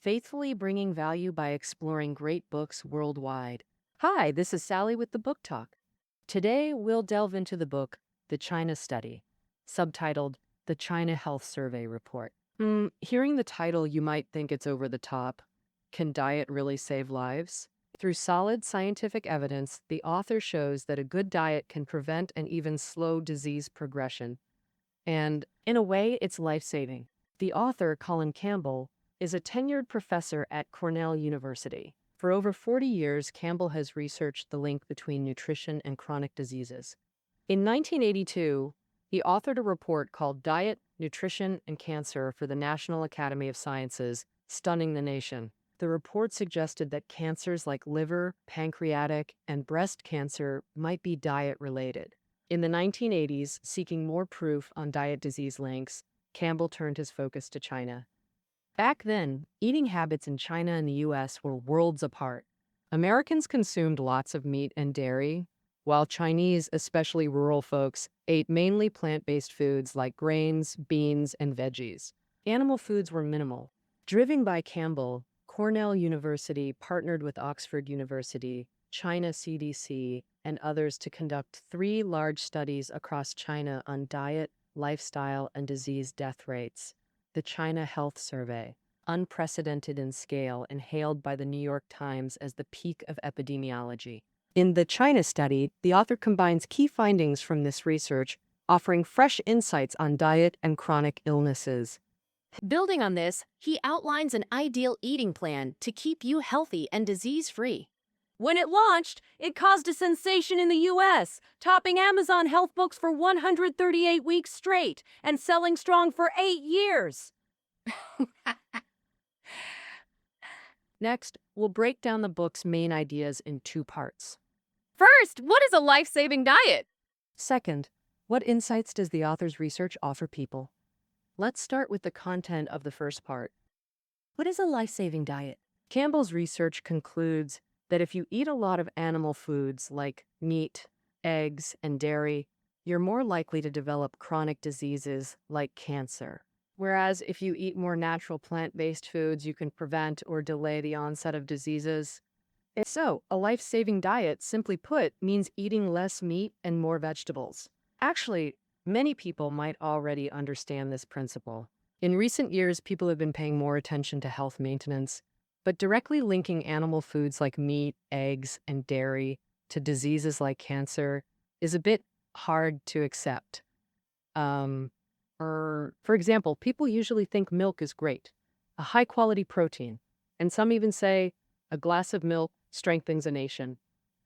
faithfully bringing value by exploring great books worldwide. Hi, this is Sally with the Book Talk. Today, we'll delve into the book, The China Study, subtitled The China Health Survey Report. Hearing the title, you might think it's over the top. Can diet really save lives? Through solid scientific evidence, the author shows that a good diet can prevent and even slow disease progression. And in a way, it's life-saving. The author, Colin Campbell, is a tenured professor at Cornell University. For over 40 years, Campbell has researched the link between nutrition and chronic diseases. In 1982, he authored a report called Diet, Nutrition, and Cancer for the National Academy of Sciences, stunning the nation. The report suggested that cancers like liver, pancreatic, and breast cancer might be diet-related. In the 1980s, seeking more proof on diet disease links, Campbell turned his focus to China. Back then, eating habits in China and the US were worlds apart. Americans consumed lots of meat and dairy, while Chinese, especially rural folks, ate mainly plant-based foods like grains, beans, and veggies. Animal foods were minimal. Driven by Campbell, Cornell University partnered with Oxford University, China CDC, and others to conduct 3 large studies across China on diet, lifestyle, and disease death rates. The China Health Survey, unprecedented in scale and hailed by the New York Times as the peak of epidemiology. In the China study, the author combines key findings from this research, offering fresh insights on diet and chronic illnesses. Building on this, he outlines an ideal eating plan to keep you healthy and disease-free. When it launched, it caused a sensation in the US, topping Amazon health books for 138 weeks straight and selling strong for 8 years. Next, we'll break down the book's main ideas in 2 parts. First, what is a life-saving diet? Second, what insights does the author's research offer people? Let's start with the content of the first part. What is a life-saving diet? Campbell's research concludes that if you eat a lot of animal foods like meat, eggs, and dairy, you're more likely to develop chronic diseases like cancer. Whereas if you eat more natural plant-based foods, you can prevent or delay the onset of diseases. So, a life-saving diet, simply put, means eating less meat and more vegetables. Actually, many people might already understand this principle. In recent years, people have been paying more attention to health maintenance, but directly linking animal foods like meat, eggs, and dairy to diseases like cancer is a bit hard to accept. For example, people usually think milk is great, a high-quality protein, and some even say a glass of milk strengthens a nation.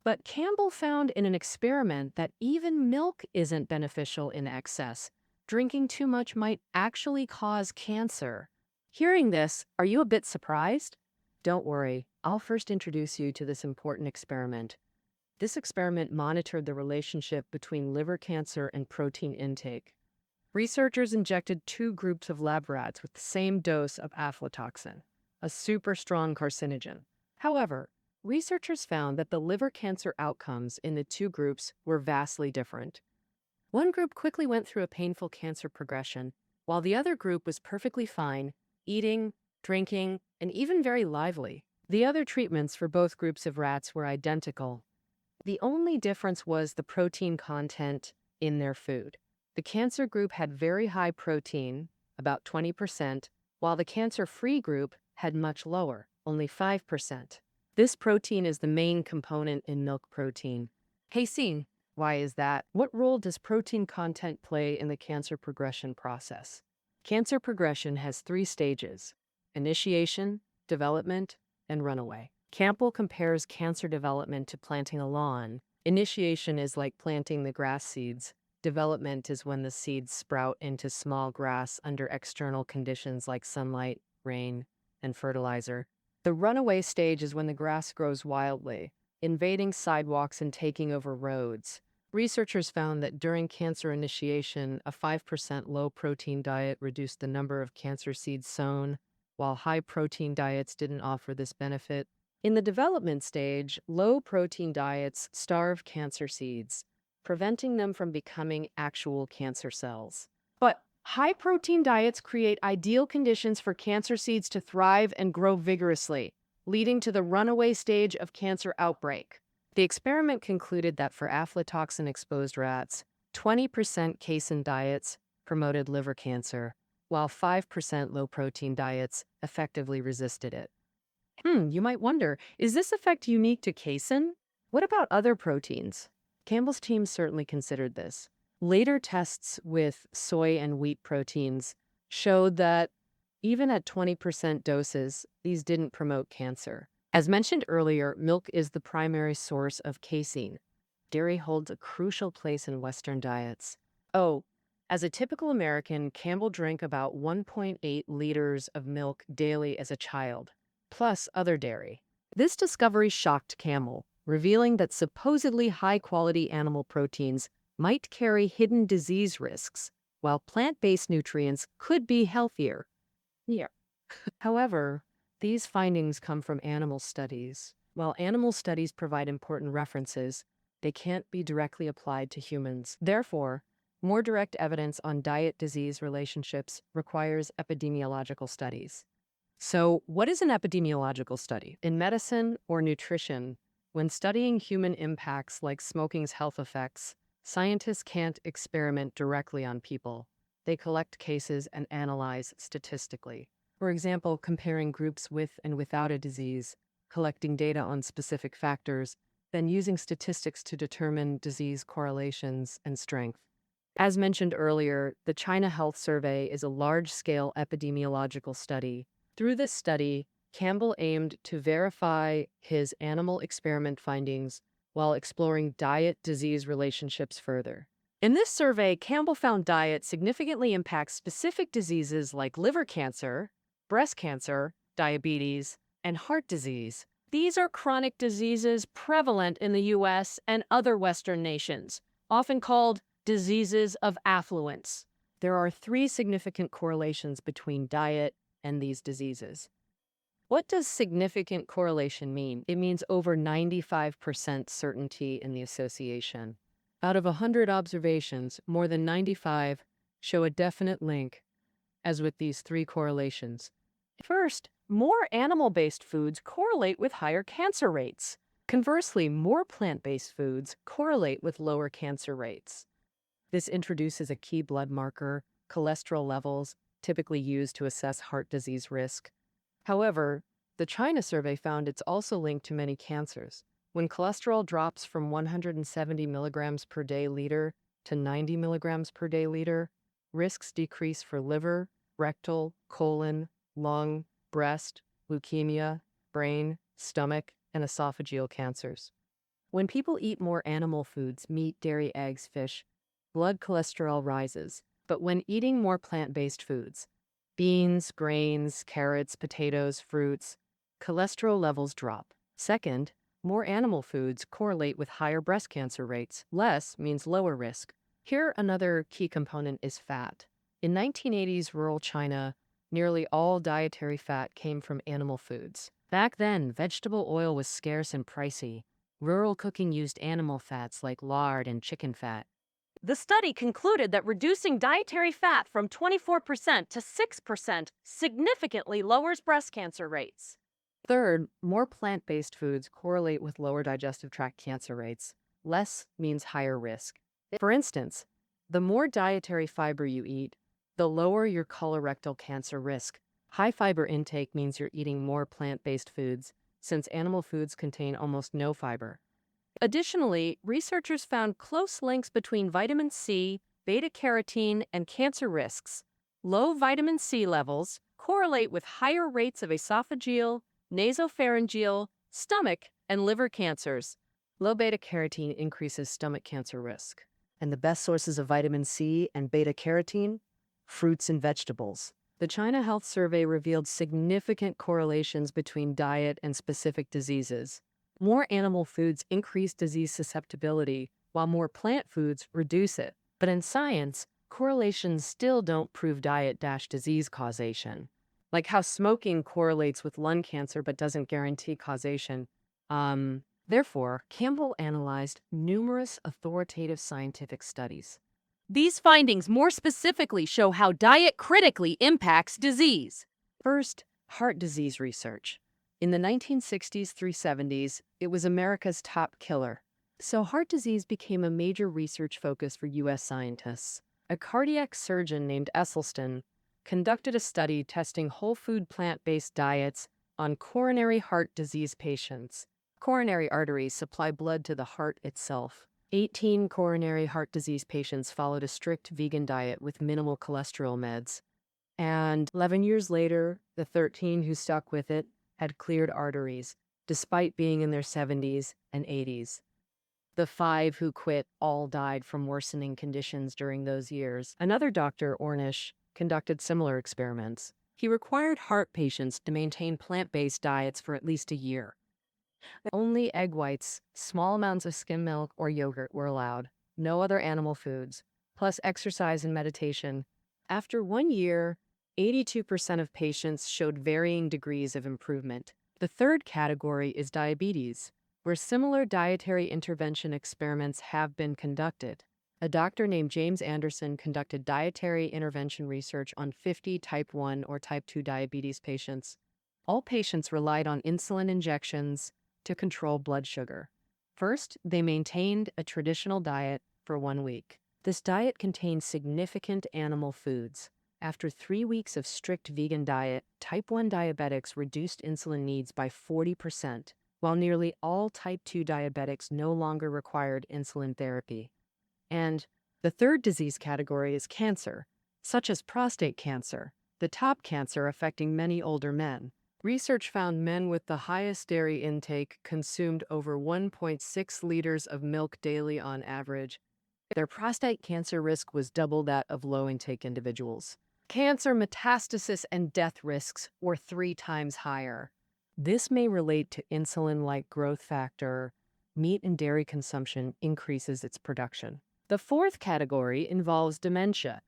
But Campbell found in an experiment that even milk isn't beneficial in excess. Drinking too much might actually cause cancer. Hearing this, are you a bit surprised? Don't worry, I'll first introduce you to this important experiment. This experiment monitored the relationship between liver cancer and protein intake. Researchers injected 2 groups of lab rats with the same dose of aflatoxin, a super strong carcinogen. However, researchers found that the liver cancer outcomes in the 2 groups were vastly different. One group quickly went through a painful cancer progression, while the other group was perfectly fine, eating, drinking, and even very lively. The other treatments for both groups of rats were identical. The only difference was the protein content in their food. The cancer group had very high protein, about 20%, while the cancer-free group had much lower, only 5%. This protein is the main component in milk protein. Casein, why is that? What role does protein content play in the cancer progression process? Cancer progression has 3 stages: initiation, development, and runaway. Campbell compares cancer development to planting a lawn. Initiation is like planting the grass seeds. Development is when the seeds sprout into small grass under external conditions like sunlight, rain, and fertilizer. The runaway stage is when the grass grows wildly, invading sidewalks and taking over roads. Researchers found that during cancer initiation, a 5% low-protein diet reduced the number of cancer seeds sown, while high-protein diets didn't offer this benefit. In the development stage, low-protein diets starve cancer seeds, preventing them from becoming actual cancer cells. But High-protein diets create ideal conditions for cancer seeds to thrive and grow vigorously, leading to the runaway stage of cancer outbreak. The experiment concluded that for aflatoxin-exposed rats, 20% casein diets promoted liver cancer, while 5% low-protein diets effectively resisted it. You might wonder, is this effect unique to casein? What about other proteins? Campbell's team certainly considered this. Later tests with soy and wheat proteins showed that even at 20% doses, these didn't promote cancer. As mentioned earlier, milk is the primary source of casein. Dairy holds a crucial place in Western diets. Oh, as a typical American, Campbell drank about 1.8 liters of milk daily as a child, plus other dairy. This discovery shocked Campbell, revealing that supposedly high-quality animal proteins might carry hidden disease risks, while plant-based nutrients could be healthier. Yeah. However, these findings come from animal studies. While animal studies provide important references, they can't be directly applied to humans. Therefore, more direct evidence on diet-disease relationships requires epidemiological studies. So, what is an epidemiological study? In medicine or nutrition, when studying human impacts like smoking's health effects, scientists can't experiment directly on people. They collect cases and analyze statistically. For example, comparing groups with and without a disease, collecting data on specific factors, then using statistics to determine disease correlations and strength. As mentioned earlier, the China Health Survey is a large-scale epidemiological study. Through this study, Campbell aimed to verify his animal experiment findings while exploring diet-disease relationships further. In this survey, Campbell found diet significantly impacts specific diseases like liver cancer, breast cancer, diabetes, and heart disease. These are chronic diseases prevalent in the U.S. and other Western nations, often called diseases of affluence. There are 3 significant correlations between diet and these diseases. What does significant correlation mean? It means over 95% certainty in the association. Out of 100 observations, more than 95 show a definite link, as with these 3 correlations. First, more animal-based foods correlate with higher cancer rates. Conversely, more plant-based foods correlate with lower cancer rates. This introduces a key blood marker, cholesterol levels, typically used to assess heart disease risk. However, the China survey found it's also linked to many cancers. When cholesterol drops from 170 milligrams per day liter to 90 milligrams per day liter, risks decrease for liver, rectal, colon, lung, breast, leukemia, brain, stomach, and esophageal cancers. When people eat more animal foods, meat, dairy, eggs, fish, blood cholesterol rises. But when eating more plant-based foods, beans, grains, carrots, potatoes, fruits, cholesterol levels drop. Second, more animal foods correlate with higher breast cancer rates. Less means lower risk. Here, another key component is fat. In 1980s rural China, nearly all dietary fat came from animal foods. Back then, vegetable oil was scarce and pricey. Rural cooking used animal fats like lard and chicken fat. The study concluded that reducing dietary fat from 24% to 6% significantly lowers breast cancer rates. Third, more plant-based foods correlate with lower digestive tract cancer rates. Less means higher risk. For instance, the more dietary fiber you eat, the lower your colorectal cancer risk. High fiber intake means you're eating more plant-based foods, since animal foods contain almost no fiber. Additionally, researchers found close links between vitamin C, beta-carotene, and cancer risks. Low vitamin C levels correlate with higher rates of esophageal, nasopharyngeal, stomach, and liver cancers. Low beta-carotene increases stomach cancer risk. And the best sources of vitamin C and beta-carotene? Fruits and vegetables. The China Health Survey revealed significant correlations between diet and specific diseases. More animal foods increase disease susceptibility, while more plant foods reduce it. But in science, correlations still don't prove diet-disease causation. Like how smoking correlates with lung cancer but doesn't guarantee causation. Therefore, Campbell analyzed numerous authoritative scientific studies. These findings more specifically show how diet critically impacts disease. First, heart disease research. In the 1960s through 70s, it was America's top killer. So heart disease became a major research focus for U.S. scientists. A cardiac surgeon named Esselstyn conducted a study testing whole food plant-based diets on coronary heart disease patients. Coronary arteries supply blood to the heart itself. 18 coronary heart disease patients followed a strict vegan diet with minimal cholesterol meds. And 11 years later, the 13 who stuck with it had cleared arteries, despite being in their 70s and 80s. The 5 who quit all died from worsening conditions during those years. Another Dr. Ornish conducted similar experiments. He required heart patients to maintain plant-based diets for at least a year. Only egg whites, small amounts of skim milk or yogurt were allowed, no other animal foods, plus exercise and meditation. After 1 year, 82% of patients showed varying degrees of improvement. The third category is diabetes, where similar dietary intervention experiments have been conducted. A doctor named James Anderson conducted dietary intervention research on 50 type 1 or type 2 diabetes patients. All patients relied on insulin injections to control blood sugar. First, they maintained a traditional diet for 1 week. This diet contained significant animal foods. After 3 weeks of strict vegan diet, type 1 diabetics reduced insulin needs by 40%, while nearly all type 2 diabetics no longer required insulin therapy. And the third disease category is cancer, such as prostate cancer, the top cancer affecting many older men. Research found men with the highest dairy intake consumed over 1.6 liters of milk daily on average. Their prostate cancer risk was double that of low-intake individuals. Cancer metastasis and death risks were 3 times higher. This may relate to insulin-like growth factor. Meat and dairy consumption increases its production. The fourth category involves dementia.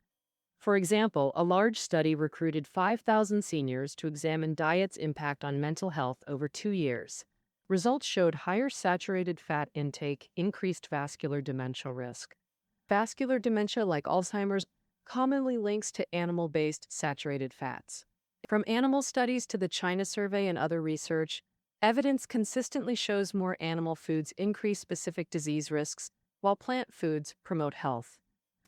For example, a large study recruited 5,000 seniors to examine diet's impact on mental health over 2 years. Results showed higher saturated fat intake, increased vascular dementia risk. Vascular dementia, like Alzheimer's, commonly links to animal-based saturated fats. From animal studies to the China survey and other research, evidence consistently shows more animal foods increase specific disease risks, while plant foods promote health.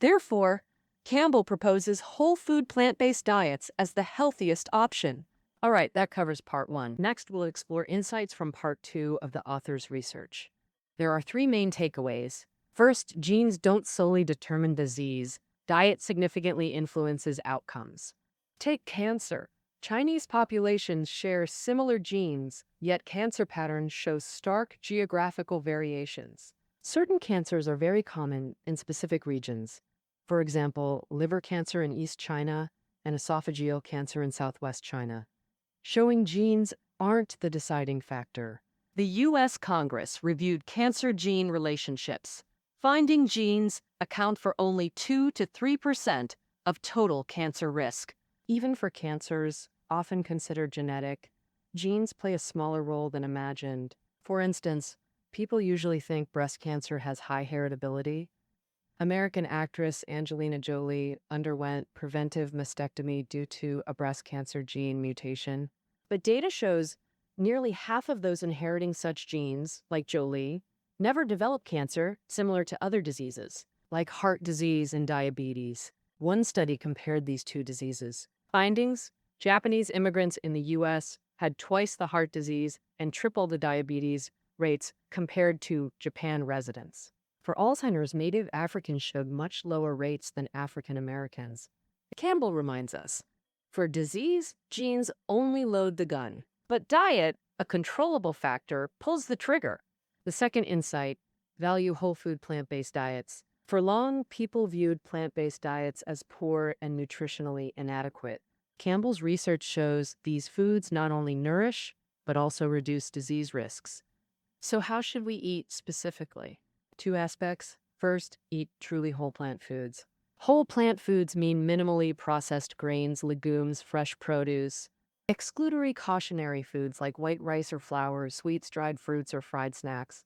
Therefore, Campbell proposes whole food plant-based diets as the healthiest option. All right, that covers part 1. Next, we'll explore insights from part 2 of the author's research. There are 3 main takeaways. First, genes don't solely determine disease. Diet significantly influences outcomes. Take cancer. Chinese populations share similar genes, yet cancer patterns show stark geographical variations. Certain cancers are very common in specific regions. For example, liver cancer in East China and esophageal cancer in Southwest China. Showing genes aren't the deciding factor. The U.S. Congress reviewed cancer gene relationships, finding genes account for only 2 to 3% of total cancer risk. Even for cancers often considered genetic, genes play a smaller role than imagined. For instance, people usually think breast cancer has high heritability. American actress Angelina Jolie underwent preventive mastectomy due to a breast cancer gene mutation. But data shows nearly half of those inheriting such genes, like Jolie, never develop cancer, similar to other diseases, like heart disease and diabetes. One study compared these 2 diseases. Findings: Japanese immigrants in the U.S. had twice the heart disease and triple the diabetes rates compared to Japan residents. For Alzheimer's, native Africans showed much lower rates than African Americans. Campbell reminds us, for disease, genes only load the gun, but diet, a controllable factor, pulls the trigger. The second insight: value whole food plant-based diets. For long, people viewed plant-based diets as poor and nutritionally inadequate. Campbell's research shows these foods not only nourish, but also reduce disease risks. So how should we eat specifically? 2 aspects. First, eat truly whole plant foods. Whole plant foods mean minimally processed grains, legumes, fresh produce. Exclusory cautionary foods like white rice or flour, sweets, dried fruits, or fried snacks.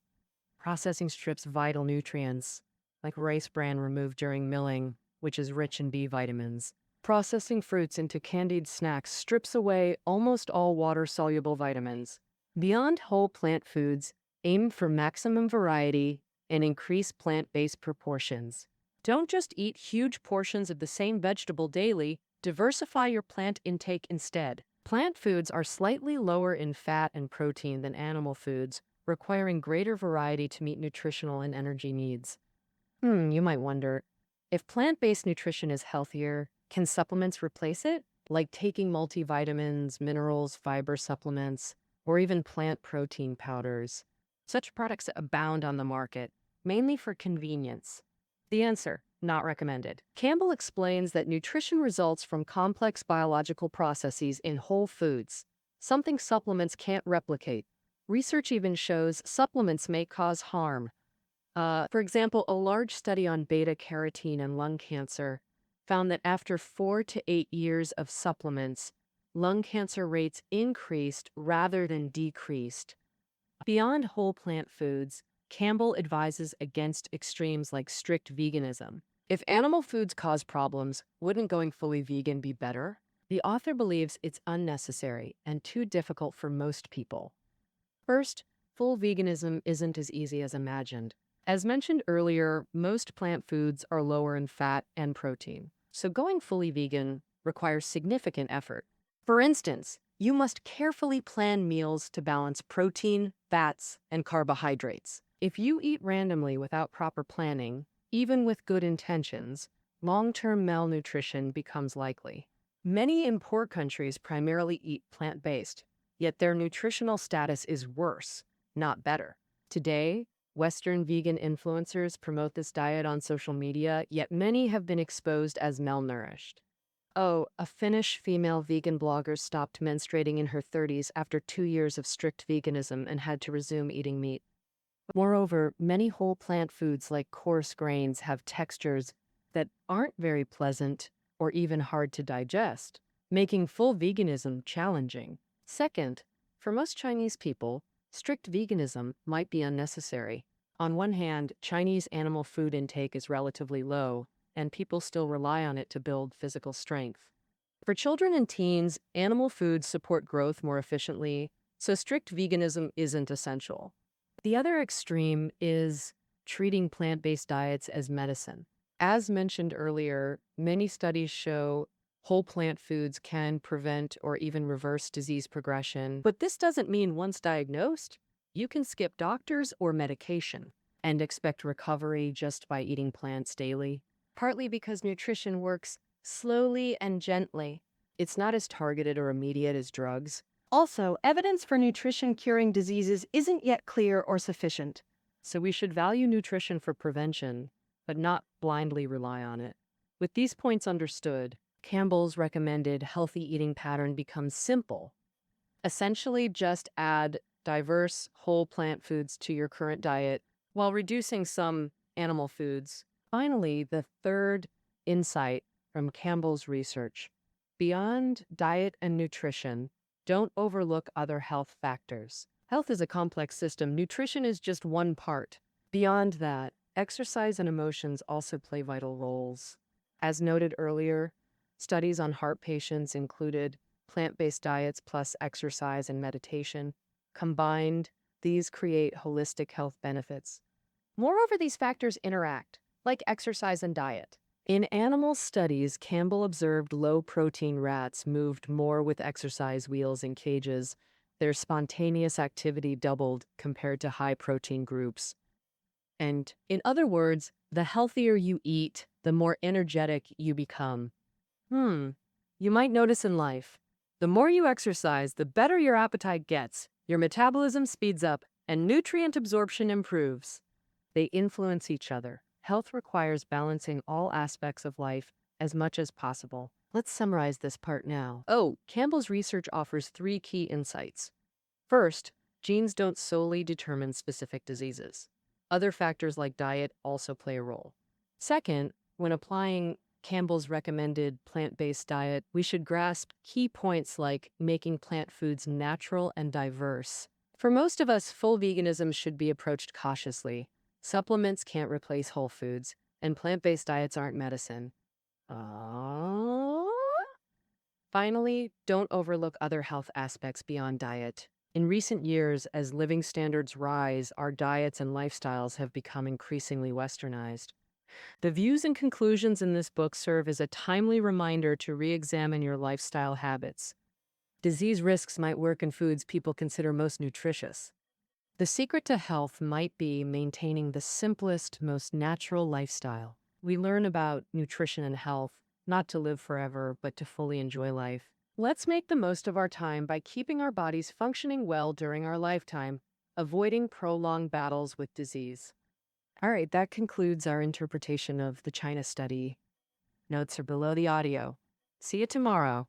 Processing strips vital nutrients. like rice bran removed during milling, which is rich in B vitamins. Processing fruits into candied snacks strips away almost all water-soluble vitamins. Beyond whole plant foods, aim for maximum variety and increase plant-based proportions. Don't just eat huge portions of the same vegetable daily, diversify your plant intake instead. Plant foods are slightly lower in fat and protein than animal foods, requiring greater variety to meet nutritional and energy needs. You might wonder, if plant-based nutrition is healthier, can supplements replace it? Like taking multivitamins, minerals, fiber supplements, or even plant protein powders. Such products abound on the market, mainly for convenience. The answer, not recommended. Campbell explains that nutrition results from complex biological processes in whole foods, something supplements can't replicate. Research even shows supplements may cause harm. For example, a large study on beta-carotene and lung cancer found that after 4 to 8 years of supplements, lung cancer rates increased rather than decreased. Beyond whole plant foods, Campbell advises against extremes like strict veganism. If animal foods cause problems, wouldn't going fully vegan be better? The author believes it's unnecessary and too difficult for most people. First, full veganism isn't as easy as imagined. As mentioned earlier, most plant foods are lower in fat and protein, so going fully vegan requires significant effort. For instance, you must carefully plan meals to balance protein, fats, and carbohydrates. If you eat randomly without proper planning, even with good intentions, long-term malnutrition becomes likely. Many in poor countries primarily eat plant-based, yet their nutritional status is worse, not better. Today, Western vegan influencers promote this diet on social media, yet many have been exposed as malnourished. Oh, a Finnish female vegan blogger stopped menstruating in her 30s after 2 years of strict veganism and had to resume eating meat. Moreover, many whole plant foods like coarse grains have textures that aren't very pleasant or even hard to digest, making full veganism challenging. Second, for most Chinese people, strict veganism might be unnecessary. On one hand, Chinese animal food intake is relatively low, and people still rely on it to build physical strength. For children and teens, animal foods support growth more efficiently, so strict veganism isn't essential. The other extreme is treating plant-based diets as medicine. As mentioned earlier, many studies show whole plant foods can prevent or even reverse disease progression. But this doesn't mean once diagnosed, you can skip doctors or medication and expect recovery just by eating plants daily. Partly because nutrition works slowly and gently. It's not as targeted or immediate as drugs. Also, evidence for nutrition curing diseases isn't yet clear or sufficient. So we should value nutrition for prevention, but not blindly rely on it. With these points understood, Campbell's recommended healthy eating pattern becomes simple. Essentially, just add diverse whole plant foods to your current diet while reducing some animal foods. Finally, the third insight from Campbell's research. Beyond diet and nutrition, don't overlook other health factors. Health is a complex system. Nutrition is just one part. Beyond that, exercise and emotions also play vital roles. As noted earlier, studies on heart patients included plant-based diets plus exercise and meditation. Combined, these create holistic health benefits. Moreover, these factors interact, like exercise and diet. In animal studies, Campbell observed low-protein rats moved more with exercise wheels in cages. Their spontaneous activity doubled compared to high-protein groups. And in other words, the healthier you eat, the more energetic you become. You might notice in life, the more you exercise, the better your appetite gets, your metabolism speeds up, and nutrient absorption improves. They influence each other. Health requires balancing all aspects of life as much as possible. Let's summarize this part now. Campbell's research offers 3 key insights. First, genes don't solely determine specific diseases. Other factors like diet also play a role. Second, when applying Campbell's recommended plant-based diet, we should grasp key points like making plant foods natural and diverse. For most of us, full veganism should be approached cautiously. Supplements can't replace whole foods, and plant-based diets aren't medicine. Uh, Finally, don't overlook other health aspects beyond diet. In recent years, as living standards rise, our diets and lifestyles have become increasingly westernized. The views and conclusions in this book serve as a timely reminder to re examine your lifestyle habits. Disease risks might work in foods people consider most nutritious. The secret to health might be maintaining the simplest, most natural lifestyle. We learn about nutrition and health, not to live forever, but to fully enjoy life. Let's make the most of our time by keeping our bodies functioning well during our lifetime, avoiding prolonged battles with disease. All right, that concludes our interpretation of the China study. Notes are below the audio. See you tomorrow.